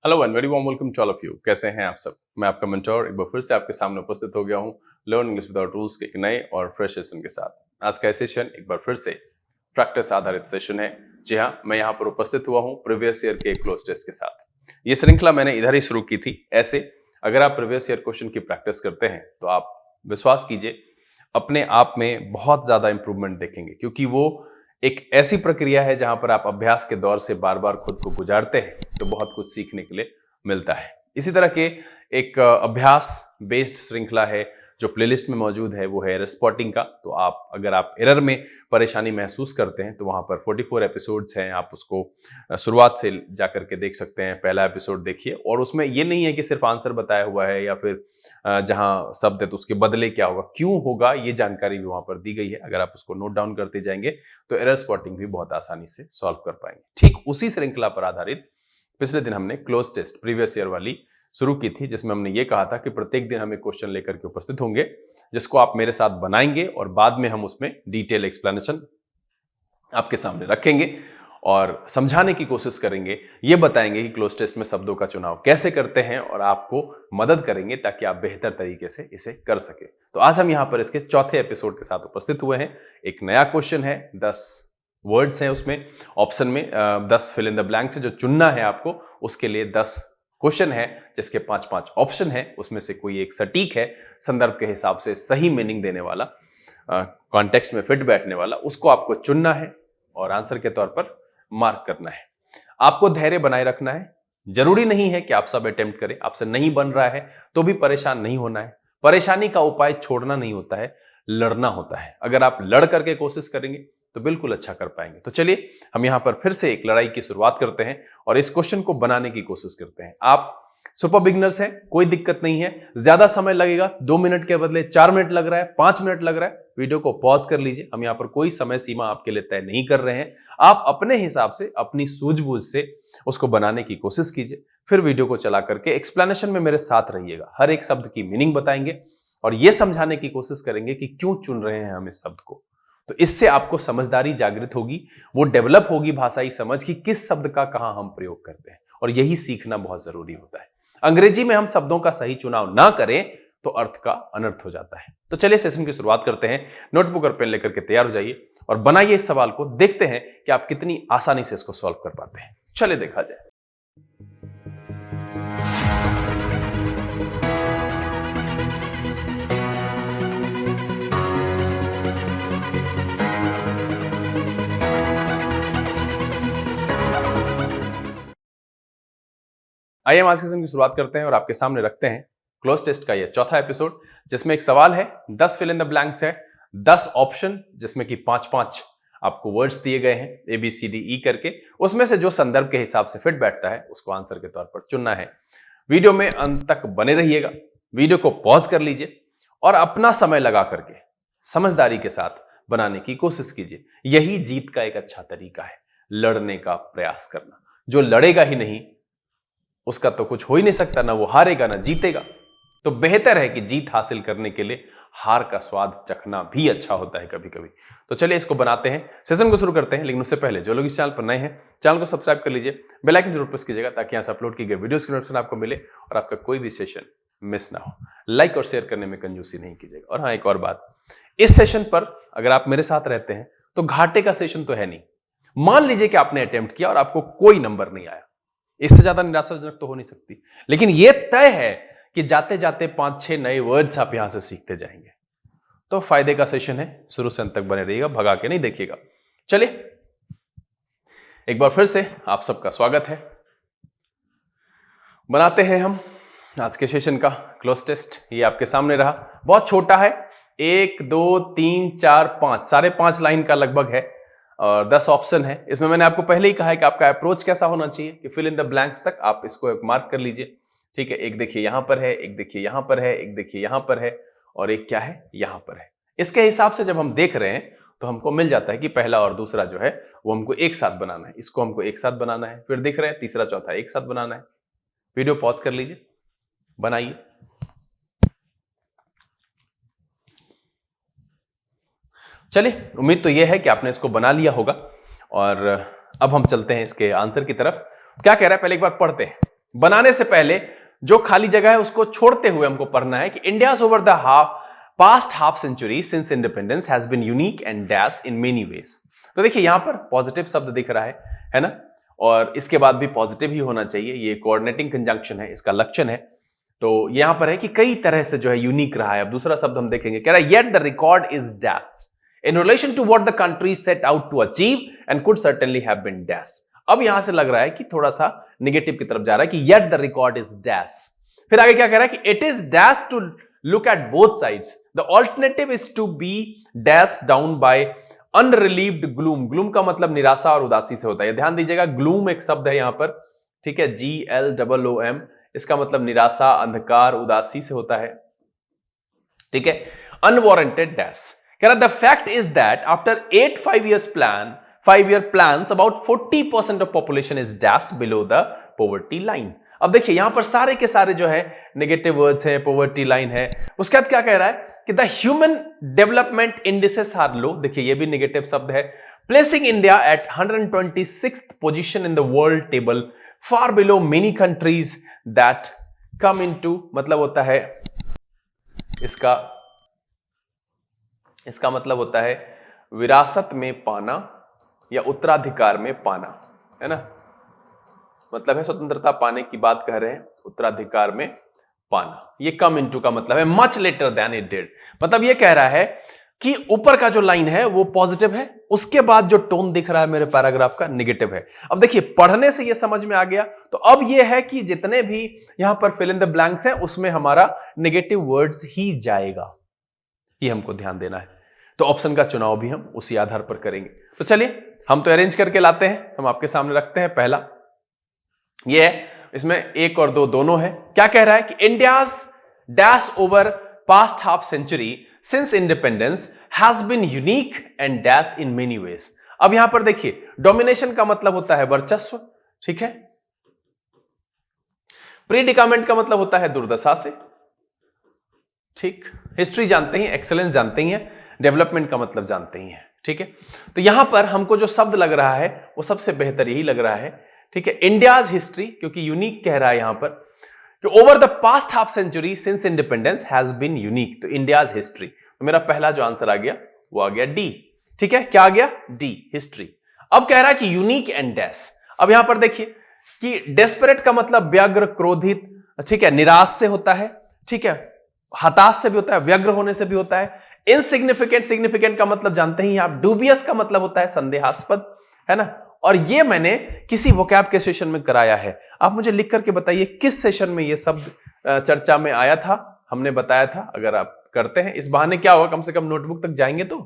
Hello and very warm welcome to all of you. कैसे हैं आप सब? मैं आपका मेंटोर एक बार फिर से आपके सामने उपस्थित हो गया हूं लर्न इंग्लिश विदाउट रूल्स के एक नए और फ्रेश सेशन के साथ। आज का सेशन एक बार फिर से प्रैक्टिस आधारित सेशन है। जी हाँ, मैं यहाँ पर उपस्थित हुआ हूँ प्रीवियस ईयर के क्लोज टेस्ट के साथ। ये श्रृंखला मैंने इधर ही शुरू की थी। ऐसे अगर आप प्रीवियस ईयर क्वेश्चन की प्रैक्टिस करते हैं तो आप विश्वास कीजिए अपने आप में बहुत ज्यादा इंप्रूवमेंट देखेंगे, क्योंकि वो एक ऐसी प्रक्रिया है जहां पर आप अभ्यास के दौर से बार बार खुद को गुजारते हैं तो बहुत कुछ सीखने के लिए मिलता है। इसी तरह के एक अभ्यास बेस्ड श्रृंखला है जो प्लेलिस्ट में मौजूद है, वो है एरर स्पॉटिंग का। तो आप अगर आप एरर में परेशानी महसूस करते हैं तो वहां पर 44 एपिसोड्स हैं, आप उसको शुरुआत से जाकर के देख सकते हैं। पहला एपिसोड देखिए और उसमें ये नहीं है कि सिर्फ आंसर बताया हुआ है या फिर जहां शब्द है तो उसके बदले क्या होगा, क्यों होगा, ये जानकारी भी वहां पर दी गई है। अगर आप उसको नोट डाउन करते जाएंगे तो एरर स्पॉटिंग भी बहुत आसानी से सॉल्व कर पाएंगे। ठीक उसी श्रृंखला पर आधारित पिछले दिन हमने क्लोज टेस्ट प्रीवियस ईयर वाली शुरू की थी, जिसमें हमने ये कहा था कि प्रत्येक दिन हम एक क्वेश्चन लेकर के उपस्थित होंगे जिसको आप मेरे साथ बनाएंगे और बाद में हम उसमें डिटेल एक्सप्लेनेशन आपके सामने रखेंगे और समझाने की कोशिश करेंगे। ये बताएंगे कि क्लोज टेस्ट में शब्दों का चुनाव कैसे करते हैं और आपको मदद करेंगे ताकि आप बेहतर तरीके से इसे कर सके। तो आज हम यहां पर इसके चौथे एपिसोड के साथ उपस्थित हुए हैं। एक नया क्वेश्चन है, 10 वर्ड्स हैं उसमें, ऑप्शन में 10 फिल इन द ब्लैंक से जो चुनना है आपको, उसके लिए 10 क्वेश्चन है जिसके 5-5 ऑप्शन है। उसमें से कोई एक सटीक है, संदर्भ के हिसाब से सही मीनिंग देने वाला, कॉन्टेक्स्ट में फिट बैठने वाला, उसको आपको चुनना है और आंसर के तौर पर मार्क करना है। आपको धैर्य बनाए रखना है। जरूरी नहीं है कि आप सब अटेम्प्ट करें, आपसे नहीं बन रहा है तो भी परेशान नहीं होना है। परेशानी का उपाय छोड़ना नहीं होता है, लड़ना होता है। अगर आप लड़ करके कोशिश करेंगे तो बिल्कुल अच्छा कर पाएंगे। तो चलिए हम यहां पर फिर से एक लड़ाई की शुरुआत करते हैं और इस क्वेश्चन को बनाने की कोशिश करते हैं। आप सुपर बिगनर्स हैं, कोई दिक्कत नहीं है। ज्यादा समय लगेगा, 2 मिनट के बदले 4 मिनट लग रहा है, 5 मिनट लग रहा है, वीडियो को पॉज कर लीजिए। हम यहां पर कोई समय सीमा आपके लिए तय नहीं कर रहे हैं। आप अपने हिसाब से अपनी सूझबूझ से उसको बनाने की कोशिश कीजिए। फिर वीडियो को चला करके एक्सप्लेनेशन में मेरे साथ रहिएगा। हर एक शब्द की मीनिंग बताएंगे और यह समझाने की कोशिश करेंगे कि क्यों चुन रहे हैं हम इस शब्द को। तो इससे आपको समझदारी जागृत होगी, वो डेवलप होगी भाषाई समझ कि किस शब्द का कहां हम प्रयोग करते हैं, और यही सीखना बहुत जरूरी होता है। अंग्रेजी में हम शब्दों का सही चुनाव ना करें तो अर्थ का अनर्थ हो जाता है। तो चलिए सेशन की शुरुआत करते हैं। नोटबुक और पेन लेकर के तैयार हो जाइए और बनाइए इस सवाल को। देखते हैं कि आप कितनी आसानी से इसको सॉल्व कर पाते हैं। चलिए देखा जाए। आइए हम आज के सेशन की शुरुआत करते हैं और आपके सामने रखते हैं क्लोज टेस्ट का यह चौथा एपिसोड, जिसमें एक सवाल है, 10 फिल इन द ब्लैंक्स है, 10 ऑप्शन जिसमें कि 5-5 आपको वर्ड्स दिए गए हैं ABCDE करके। उसमें से जो संदर्भ के हिसाब से फिट बैठता है उसको आंसर के तौर पर चुनना है। वीडियो में अंत तक बने रहिएगा, वीडियो को पॉज कर लीजिए और अपना समय लगा करके समझदारी के साथ बनाने की कोशिश कीजिए। यही जीत का एक अच्छा तरीका है, लड़ने का प्रयास करना। जो लड़ेगा ही नहीं उसका तो कुछ हो ही नहीं सकता, ना वो हारेगा ना जीतेगा। तो बेहतर है कि जीत हासिल करने के लिए हार का स्वाद चखना भी अच्छा होता है कभी कभी। तो चलिए इसको बनाते हैं, सेशन को शुरू करते हैं। लेकिन उससे पहले जो लोग इस चैनल पर नए हैं, चैनल को सब्सक्राइब कर लीजिए, बेल आइकन जरूर प्रेस कीजिएगा ताकि यहां से अपलोड की गई वीडियोस की नोटिफिकेशन आपको मिले और आपका कोई भी सेशन मिस ना हो। लाइक और शेयर करने में कंजूसी नहीं कीजिएगा। और हाँ, एक और बात, इस सेशन पर अगर आप मेरे साथ रहते हैं तो घाटे का सेशन तो है नहीं। मान लीजिए कि आपने अटेम्प्ट किया और आपको कोई नंबर नहीं आया, इससे ज्यादा निराशाजनक तो हो नहीं सकती। लेकिन यह तय है कि जाते जाते 5-6 नए वर्ड्स आप यहां से सीखते जाएंगे। तो फायदे का सेशन है, शुरू से अंत तक बने रहिएगा, भगा के नहीं देखिएगा। चलिए एक बार फिर से आप सबका स्वागत है। बनाते हैं हम आज के सेशन का क्लोज टेस्ट। ये आपके सामने रहा, बहुत छोटा है, 1 2 3 4 5 5.5 लाइन का लगभग है और 10 ऑप्शन है। इसमें मैंने आपको पहले ही कहा है कि आपका अप्रोच कैसा होना चाहिए कि फिल इन द ब्लैंक्स तक आप इसको एक मार्क कर लीजिए। ठीक है, एक देखिए यहां पर है, एक देखिए यहां पर है, एक देखिए यहां पर है और एक क्या है, यहां पर है। इसके हिसाब से जब हम देख रहे हैं तो हमको मिल जाता है कि पहला और दूसरा जो है वो हमको एक साथ बनाना है, इसको हमको एक साथ बनाना है। फिर दिख रहे हैं तीसरा चौथा एक साथ बनाना है। वीडियो पॉज कर लीजिए, बनाइए। चलिए, उम्मीद तो यह है कि आपने इसको बना लिया होगा और अब हम चलते हैं इसके आंसर की तरफ। क्या कह रहा है पहले एक बार पढ़ते हैं। बनाने से पहले जो खाली जगह है उसको छोड़ते हुए हमको पढ़ना है कि India's over the past half century since independence has been unique and dash in many ways. तो देखिए यहां पर पॉजिटिव शब्द दिख रहा है ना, और इसके बाद भी पॉजिटिव ही होना चाहिए, ये कोऑर्डिनेटिंग कंजंक्शन है, इसका लक्षण है। तो यहां पर है कि कई तरह से जो है यूनिक रहा है। अब दूसरा शब्द हम देखेंगे, कह रहा है yet the record is dash in relation to what the country set out to achieve and could certainly have been dash. अब यहां से लग रहा है कि थोड़ा सा नेगेटिव की तरफ जा रहा है कि yet the record is dash. फिर आगे क्या कह रहा है कि it is dash to look at both sides, the alternative is to be dash down by unrelieved gloom. Gloom का मतलब निराशा और उदासी से होता है, ध्यान दीजिएगा। ग्लूम एक शब्द है यहां पर, ठीक है, GLOOM, इसका मतलब निराशा, अंधकार, उदासी से होता है, ठीक है। अनवारंटेड डैश, कह रहा the fact is that after 8 5-year plans about 40% of population is dash below the poverty line. अब देखिए यहां पर सारे के सारे जो है नेगेटिव वर्ड्स हैं, पॉवर्टी लाइन है। उसके बाद क्या कह रहा है कि the human development indices are low, देखिए ये भी नेगेटिव शब्द है, placing India at 126th position in the world table, far below many countries that come into, मतलब होता है इसका मतलब होता है विरासत में पाना या उत्तराधिकार में पाना, है ना। मतलब है स्वतंत्रता पाने की बात कह रहे हैं, उत्तराधिकार में पाना। ये कम इनटू का मतलब है much later than it did, मतलब ये कह रहा है कि ऊपर का जो लाइन है वो पॉजिटिव है, उसके बाद जो टोन दिख रहा है मेरे पैराग्राफ का नेगेटिव है। अब देखिए पढ़ने से ये समझ में आ गया, तो अब ये है कि जितने भी यहां पर फिल इन द ब्लैंक्स हैं उसमें हमारा नेगेटिव वर्ड्स ही जाएगा, ये हमको ध्यान देना है। तो ऑप्शन का चुनाव भी हम उसी आधार पर करेंगे। तो चलिए हम तो अरेंज करके लाते हैं, हम आपके सामने रखते हैं। पहला ये है, इसमें 1 और 2 दोनों है। क्या कह रहा है कि India's dash over past half century since independence has been unique and dash in many ways. अब यहां पर देखिए डोमिनेशन का मतलब होता है वर्चस्व, ठीक है। प्रीडिकामेंट का मतलब होता है दुर्दशा से, ठीक। हिस्ट्री जानते ही, एक्सेलेंस जानते ही हैं, डेवलपमेंट का मतलब जानते ही हैं, ठीक है। तो यहां पर हमको जो शब्द लग रहा है वो सबसे बेहतर यही लग रहा है, ठीक है, इंडियाज हिस्ट्री, क्योंकि यूनिक कह रहा है यहां पर कि over the past half century since independence has been unique, तो इंडियाज हिस्ट्री। तो मेरा पहला जो आंसर आ गया वो आ गया डी, ठीक है। क्या आ गया? D, history. अब कह रहा है कि यूनिक एंड डैश। अब यहां पर देखिए कि डेस्परेट का मतलब व्यग्र, क्रोधित, ठीक है, निराश से होता है, ठीक है, हताश से भी होता है, व्यग्र होने से भी होता है। इनसिग्निफिकेंट, सिग्निफिकेंट का मतलब जानते ही आप। डूबियस का मतलब होता है संदेहास्पद, है ना। और ये मैंने किसी वोकैब के सेशन में कराया है। आप मुझे लिख करके बताइए किस सेशन में ये शब्द चर्चा में आया था, हमने बताया था। अगर आप करते हैं इस बहाने क्या होगा, कम से कम नोटबुक तक जाएंगे तो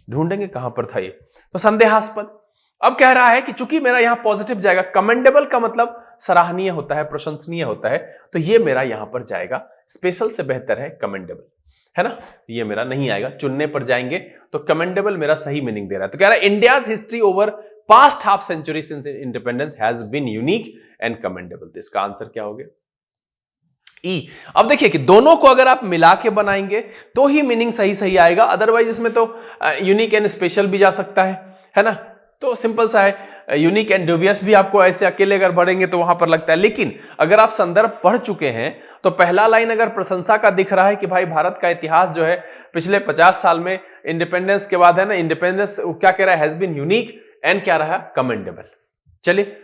ढूंढेंगे कहां पर था ये। तो संदेहास्पद। अब कह रहा है कि चूंकि मेरा यहां पॉजिटिव जाएगा, कमेंडेबल का मतलब सराहनीय होता है, प्रशंसनीय होता है, तो ये मेरा यहां पर जाएगा, स्पेशल से बेहतर है कमेंडेबल, है ना। ये मेरा नहीं आएगा, चुनने पर जाएंगे तो कमेंडेबल मेरा सही मीनिंग दे रहा है। तो कह रहा है India's history over past half century since independence has been unique and commendable. तो इसका आंसर क्या हो गया? ई। अब देखिए कि दोनों को अगर आप मिला के बनाएंगे तो ही मीनिंग सही सही आएगा, अदरवाइज इसमें तो यूनिक एंड स्पेशल भी जा सकता है ना। तो सिंपल सा है, यूनिक एंड ड्यूबियस भी आपको ऐसे अकेले अगर बढ़ेंगे तो वहां पर लगता है। लेकिन अगर आप संदर्भ पढ़ चुके हैं तो पहला लाइन अगर प्रशंसा का दिख रहा है कि भाई भारत का इतिहास जो है पिछले 50 साल में इंडिपेंडेंस के बाद, है ना, इंडिपेंडेंस क्या कह रहा है, हैज बीन यूनिक एंड क्या रहा, कमेंडेबल। चलिए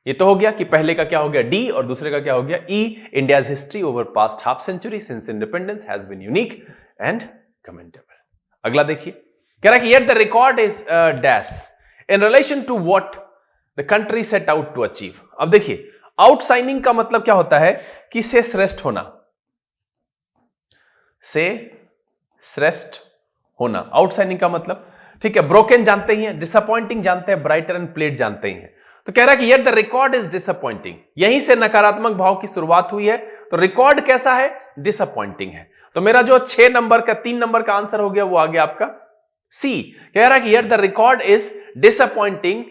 ये तो हो गया कि पहले का क्या हो गया डी और दूसरे का क्या हो गया ई। India's history over past half century since independence has been unique and commendable. अगला देखिए, कह रहा है कि yet the record is dash in relation to what the country set out to achieve. अब देखिए आउटसाइनिंग का मतलब क्या होता है कि से श्रेष्ठ होना, से श्रेष्ठ होना, आउटसाइनिंग का मतलब, ठीक है। ब्रोकन जानते ही हैं, डिसअपॉइंटिंग जानते हैं, ब्राइटर एंड प्लेट जानते ही हैं। तो कह रहा है कि yet the record is disappointing, यहीं से नकारात्मक भाव की शुरुआत हुई है। तो रिकॉर्ड कैसा है, डिसअपॉइंटिंग है। तो मेरा जो 6 नंबर का 3 नंबर का आंसर हो गया वो आ गया आपका सी। कह रहा है कि yet the record is disappointing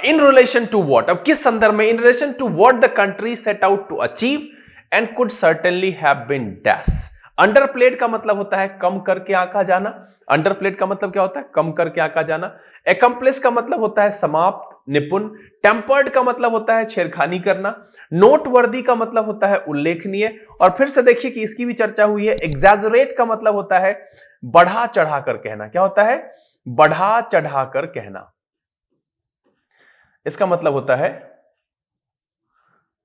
in relation to what, अब किस संदर्भ में, in relation to what the country set out to achieve and could certainly have been dash. Underplayed का मतलब होता है कम करके आंका जाना। अंडरप्लेड का मतलब क्या होता है, कम करके आंका जाना। एकम्प्लिश का मतलब होता है समाप्त, निपुण। टेम्पर्ड का मतलब होता है छेड़खानी करना। नोटवर्दी का मतलब होता है उल्लेखनीय। और फिर से देखिए कि इसकी भी चर्चा हुई है। एग्जैजरेट का मतलब होता है बढ़ा चढ़ाकर कहना। क्या होता है? बढ़ा चढ़ाकर कहना। इसका मतलब होता है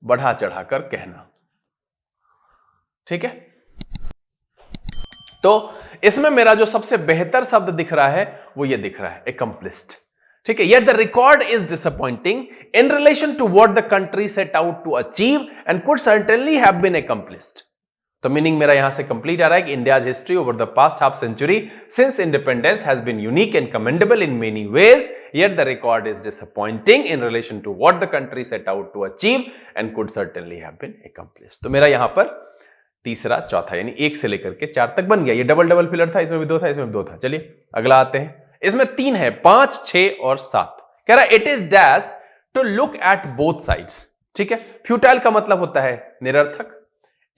बढ़ा चढ़ाकर कहना। ठीक है, तो इसमें मेरा जो सबसे बेहतर शब्द दिख रहा है वो ये दिख रहा है, accomplished। ठीक है, yet the record is disappointing in relation to what the country set out to achieve and could certainly have been accomplished। तो मीनिंग मेरा यहां से कंप्लीट आ रहा है कि India's history over the past half century since independence has been unique and commendable in many ways, yet the record is disappointing in relation to what the country set out to achieve and could certainly have been accomplished। तो मेरा यहां पर तीसरा चौथा यानी 1 से लेकर के 4 तक बन गया। ये डबल डबल फिलर था, इसमें भी 2 था, इसमें भी 2 था। चलिए अगला आते हैं। इसमें 3 है, 5, 6 और 7। कह रहा है it is dash to look at both sides. ठीक है, फ्यूटाइल का मतलब होता है निरर्थक,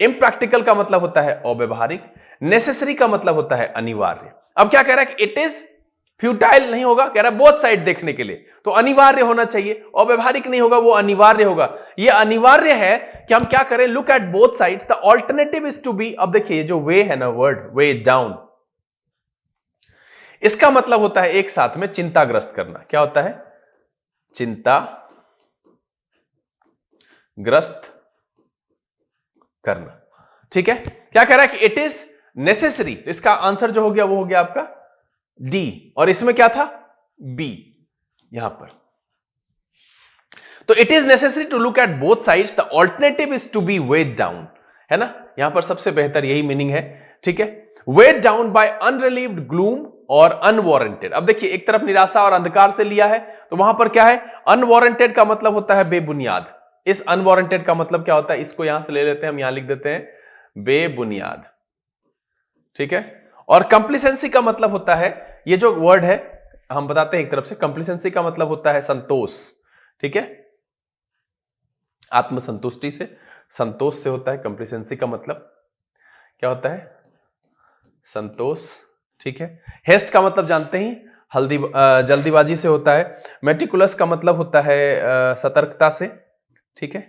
इम्प्रैक्टिकल का मतलब होता है अव्यवहारिक, नेसेसरी का मतलब होता है अनिवार्य। अब क्या कह रहा है कि इट इज फ्यूटाइल नहीं होगा, कह रहा है बोथ साइड देखने के लिए, तो अनिवार्य होना चाहिए। अव्यवहारिक नहीं होगा, वो अनिवार्य होगा। ये अनिवार्य है कि हम क्या करें, look at both sides. The alternative is to be, अब देखिए जो वे है ना, वर्ड वे डाउन, इसका मतलब होता है एक साथ में चिंताग्रस्त करना। क्या होता है? चिंता ग्रस्त करना। ठीक है, क्या कह रहा है कि इट इज नेसेसरी, तो इसका आंसर जो हो गया वो हो गया आपका डी, और इसमें क्या था? बी यहां पर। तो it is necessary to look at both sides, the alternative is to be weighed down, है ना। यहां पर सबसे बेहतर यही मीनिंग है। ठीक है, वेड डाउन बाय अनरिलीव्ड ग्लूम और अनवारंटेड। अब देखिए एक तरफ निराशा और अंधकार से लिया है, तो वहां पर क्या है? अनवारंटेड का मतलब होता है बेबुनियाद। इस अनवारंटेड का मतलब क्या होता है? इसको यहां से ले लेते हैं, हम यहां लिख देते हैं बेबुनियाद। ठीक है, और कंप्लिसेंसी का मतलब होता है, ये जो वर्ड है हम बताते हैं एक तरफ से, कंप्लिसेंसी का मतलब होता है संतोष। ठीक है, आत्मसंतुष्टि से, संतोष से होता है। कंप्लिसेंसी का मतलब क्या होता है? संतोष। ठीक है, हेस्ट का मतलब जानते ही, जल्दीबाजी से होता है। मेटिकुलस का मतलब होता है सतर्कता से। ठीक है,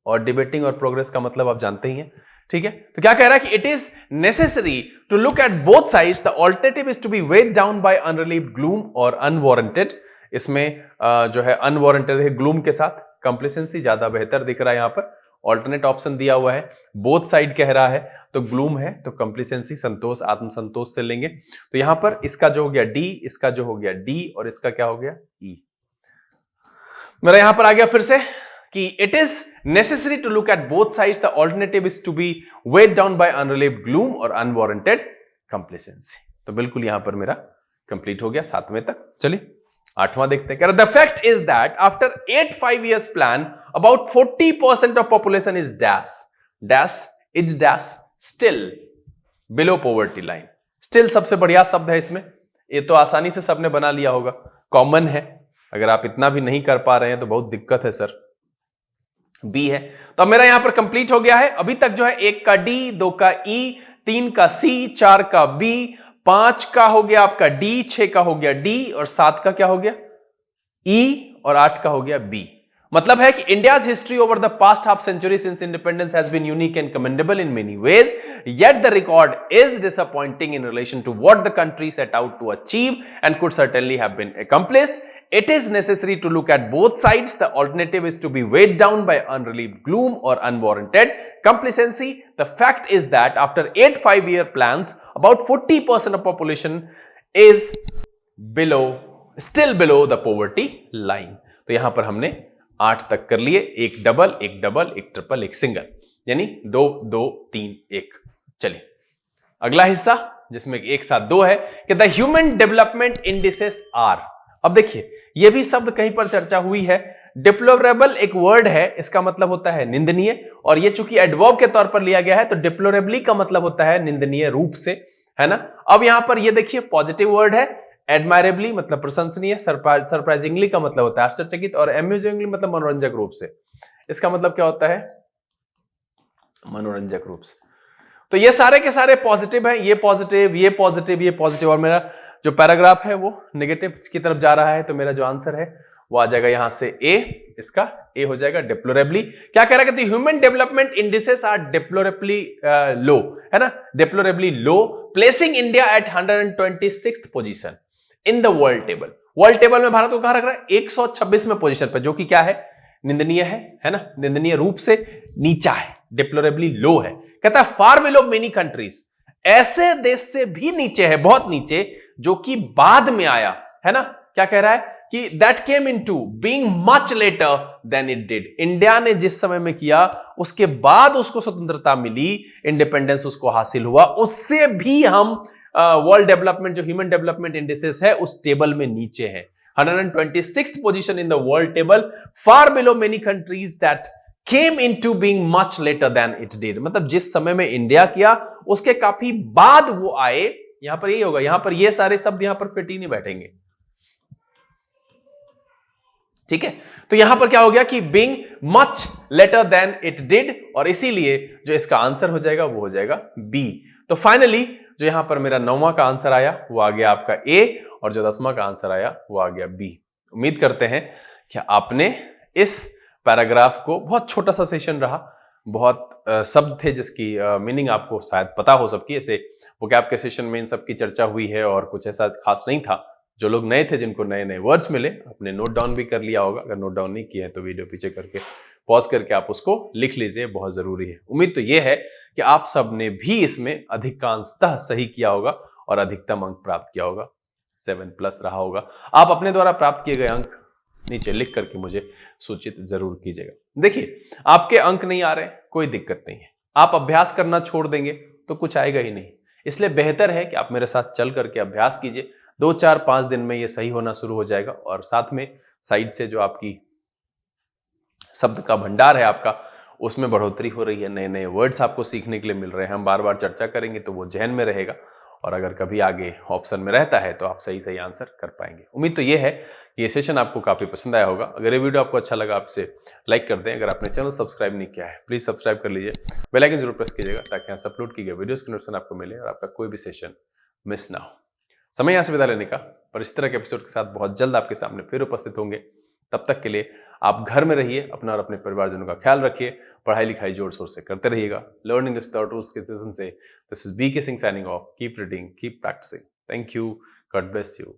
और डिबेटिंग और प्रोग्रेस का मतलब आप जानते ही हैं। ठीक है, तो क्या कह रहा है कि it is necessary to look at both sides, the alternative is to be weighed down by unrelieved gloom और अनवारंटेड। इसमें जो है अनवारंटेड है ग्लूम के साथ, कंप्लिसेंसी ज्यादा बेहतर दिख रहा है। यहां पर ऑल्टरनेट ऑप्शन दिया हुआ है, बोथ साइड कह रहा है, तो ग्लूम है, तो कंप्लिसेंसी संतोष, आत्मसंतोष से लेंगे। तो यहां पर इसका जो हो गया डी, इसका जो हो गया डी, और इसका क्या हो गया? ई। मेरा यहां पर आ गया फिर से कि it is necessary to look at both sides, the alternative is to be weighed down by unrelieved gloom और अनवारंटेड कंप्लिसेंसी। तो बिल्कुल यहां पर मेरा कंप्लीट हो गया 7वें तक। चलिए 8वां देखते हैं। The fact is that after 8 5 years plan about 40% of population is dash dash is dash still below poverty line. Still सबसे बढ़िया शब्द है इसमें, ये तो आसानी से सबने बना लिया होगा, कॉमन है। अगर आप इतना भी नहीं कर पा रहे हैं तो बहुत दिक्कत है सर। बी है, तो अब मेरा यहां पर कंप्लीट हो गया है। अभी तक जो है 1 का डी, 2 का ई, 3 का सी, 4 का बी, 5 का हो गया आपका डी, 6 का हो गया डी, और 7 का क्या हो गया? ई, और 8 का हो गया बी। मतलब है कि India's history over the past half century since independence has been unique and commendable in many ways, yet the record is disappointing in relation to what the country set out to achieve and could certainly have been accomplished. It is necessary to look at both sides. The alternative is to be weighed down by unrelieved gloom or unwarranted complacency. The fact is that after 8 5-year plans, about 40% of population is still below the poverty line. तो यहां पर हमने 8 तक कर लिए, एक double, एक double, एक ट्रिपल, एक सिंगल, यानी 2 2 3 1। चलिए अगला हिस्सा जिसमें एक साथ 2 है कि the human development indices are. अब देखिए यह भी शब्द कहीं पर चर्चा हुई है। डिप्लोरेबल एक वर्ड है, इसका मतलब होता है निंदनीय, और ये चूंकि एडवर्ब के तौर पर लिया गया है तो डिप्लोरेबली का मतलब होता है निंदनीय रूप से, है ना। अब यहां पर ये देखिए पॉजिटिव वर्ड है, एडमायरेबली मतलब प्रशंसनीय, सरप्राइजिंगली का मतलब होता है आश्चर्यचकित, और अम्यूजिंगली मतलब मनोरंजक रूप से। इसका मतलब क्या होता है? मनोरंजक रूप से। तो ये सारे के सारे पॉजिटिव हैं, ये पॉजिटिव, ये पॉजिटिव, ये पॉजिटिव, और मेरा जो पैराग्राफ है वो नेगेटिव की तरफ जा रहा है। तो मेरा जो आंसर है वो आ जाएगा यहां से ए, इसका ए हो जाएगा डिप्लोरेबली। क्या कह रहा है, human development indices are deplorably low, है ना, deplorably low, placing India at 126th position in the world table. World table में भारत को कहां रख रहा है, 126वें पोजीशन पर, जो कि क्या है, निंदनीय है ना, निंदनीय रूप से नीचा है, डिप्लोरेबली लो है। कहता है फार बिलो मेनी कंट्रीज, ऐसे देश से भी नीचे है, बहुत नीचे, जो कि बाद में आया, है ना। क्या कह रहा है कि that came into being much later than it did, India ने जिस समय में किया उसके बाद उसको स्वतंत्रता मिली, इंडिपेंडेंस उसको हासिल हुआ, उससे भी हम वर्ल्ड डेवलपमेंट, जो ह्यूमन डेवलपमेंट इंडिसेस है, उस टेबल में नीचे है, 126th position in the world table, far below many countries that came into being much later than it did. मतलब जिस समय में इंडिया किया उसके काफी बाद वो आए। यहां पर यही होगा, यहां पर ये सारे शब्द यहां पर फिट ही नहीं बैठेंगे, ठीक है। तो यहां पर क्या हो गया कि being much later than it did, और इसीलिए जो इसका आंसर हो जाएगा वो हो जाएगा बी। तो फाइनली जो यहां पर मेरा 9वां का आंसर आया वो आ गया आपका ए, और जो 10वां का आंसर आया वो आ गया बी। उम्मीद करते हैं कि आपने इस पैराग्राफ को, बहुत छोटा सा सेशन रहा, बहुत शब्द थे जिसकी मीनिंग आपको शायद पता हो सबकी, ऐसे वोकैब के सेशन में इन सब की चर्चा हुई है और कुछ ऐसा खास नहीं था। जो लोग नए थे, जिनको नए नए वर्ड्स मिले, आपने नोट डाउन भी कर लिया होगा। अगर नोट डाउन नहीं किया है तो वीडियो पीछे करके पॉज करके आप उसको लिख लीजिए, बहुत जरूरी है। उम्मीद तो यह है कि आप सब ने भी इसमें अधिकांशतः सही किया होगा और अधिकतम अंक प्राप्त किया होगा, 7+ रहा होगा। आप अपने द्वारा प्राप्त किए गए अंक नीचे लिख करके मुझे सूचित जरूर कीजिएगा। देखिए, आपके अंक नहीं आ रहे, कोई दिक्कत नहीं है, आप अभ्यास करना छोड़ देंगे तो कुछ आएगा ही नहीं। इसलिए बेहतर है कि आप मेरे साथ चल करके अभ्यास कीजिए, 2, 4, 5 दिन में ये सही होना शुरू हो जाएगा। और साथ में साइड से जो आपकी शब्द का भंडार है आपका, उसमें बढ़ोतरी हो रही है, नए नए वर्ड्स आपको सीखने के लिए मिल रहे हैं। हम बार बार चर्चा करेंगे तो वो जहन में रहेगा, और अगर कभी आगे ऑप्शन में रहता है तो आप सही सही आंसर कर पाएंगे। उम्मीद तो ये है कि ये सेशन आपको काफी पसंद आया होगा। अगर ये वीडियो आपको अच्छा लगा, आप इसे लाइक कर दें। अगर आपने चैनल सब्सक्राइब नहीं किया है, प्लीज सब्सक्राइब कर लीजिए, बेल आइकन जरूर प्रेस कीजिएगा, ताकि यहाँ से अपलोड की गई वीडियोस की नोटिफिकेशन आपको मिले और आपका कोई भी सेशन मिस ना हो। समय यहाँ से विदा लेने का, और इस तरह के एपिसोड के साथ बहुत जल्द आपके सामने फिर उपस्थित होंगे। तब तक के लिए आप घर में रहिए, अपना और अपने परिवारजनों का ख्याल रखिए, पढ़ाई लिखाई जोर शोर से करते रहिएगा। लर्न इंग्लिश विदाउट रूल्स के सेशन से this is BK Singh signing off. Keep reading, keep practising. Thank you, God bless you.